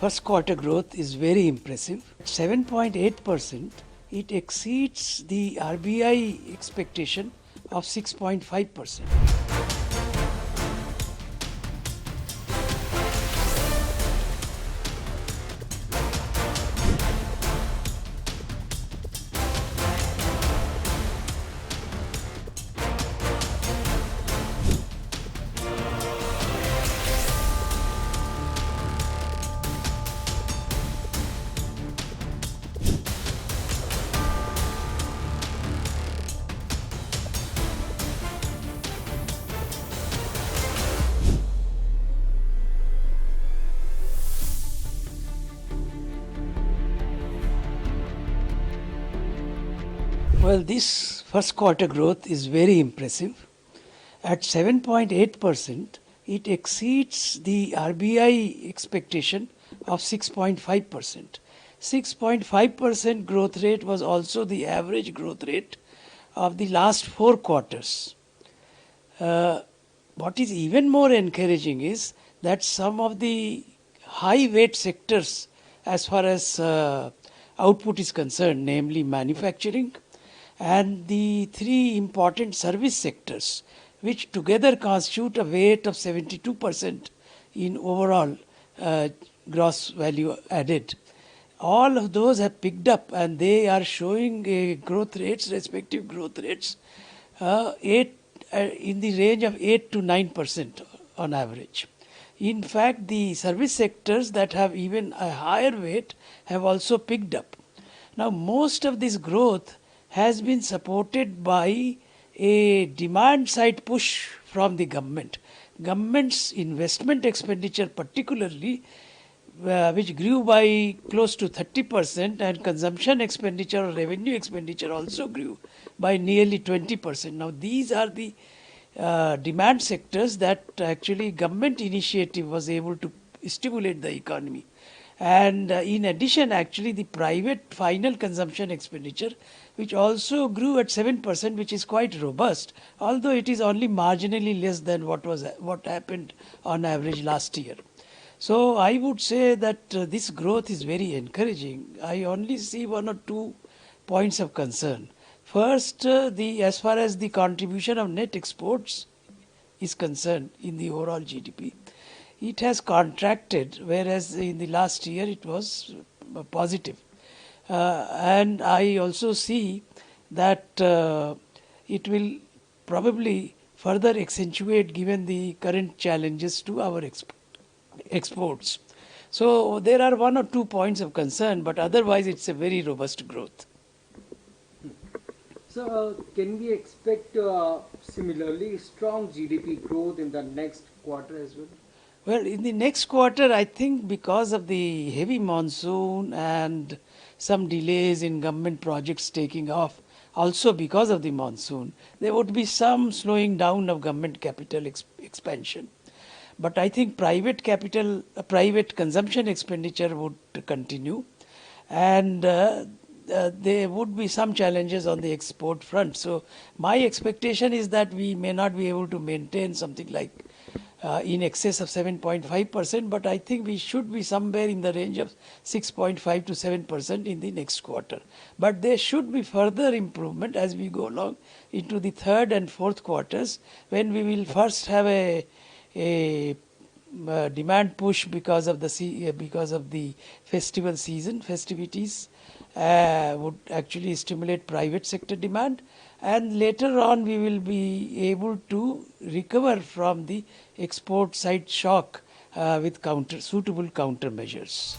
first quarter growth is very impressive. 7.8%, it exceeds the RBI expectation of 6.5%. Well, this first quarter growth is very impressive. At 7.8%, it exceeds the RBI expectation of 6.5%. 6.5% growth rate was also the average growth rate of the last 4 quarters. What is even more encouraging is that some of the high weight sectors as far as output is concerned, namely manufacturing, and the 3 important service sectors, which together constitute a weight of 72% in overall gross value added. All of those have picked up and they are showing respective growth rates in the range of 8 to 9% on average. In fact, the service sectors that have even a higher weight have also picked up. Now, most of this growth has been supported by a demand side push from the government. Government's investment expenditure particularly, which grew by close to 30%, and consumption expenditure or revenue expenditure also grew by nearly 20%. Now these are the demand sectors that actually government initiative was able to stimulate the economy. And in addition, actually the private final consumption expenditure, which also grew at 7%, which is quite robust, although it is only marginally less than what happened on average last year. So I would say that this growth is very encouraging. I only see 1 or 2 points of concern. First, as far as the contribution of net exports is concerned in the overall GDP, it has contracted, whereas in the last year it was positive. And I also see that it will probably further accentuate given the current challenges to our exports. So there are 1 or 2 points of concern, but otherwise it's a very robust growth. So can we expect similarly strong GDP growth in the next quarter as well? Well, in the next quarter, I think because of the heavy monsoon and some delays in government projects taking off, also because of the monsoon, there would be some slowing down of government capital expansion. But I think private consumption expenditure would continue, and there would be some challenges on the export front. So my expectation is that we may not be able to maintain something like in excess of 7.5%, but I think we should be somewhere in the range of 6.5 to 7% in the next quarter. But there should be further improvement as we go along into the 3rd and 4th quarters, when we will first have a demand push because of the festival season. Festivities would actually stimulate private sector demand, and later on we will be able to recover from the export side shock with suitable countermeasures.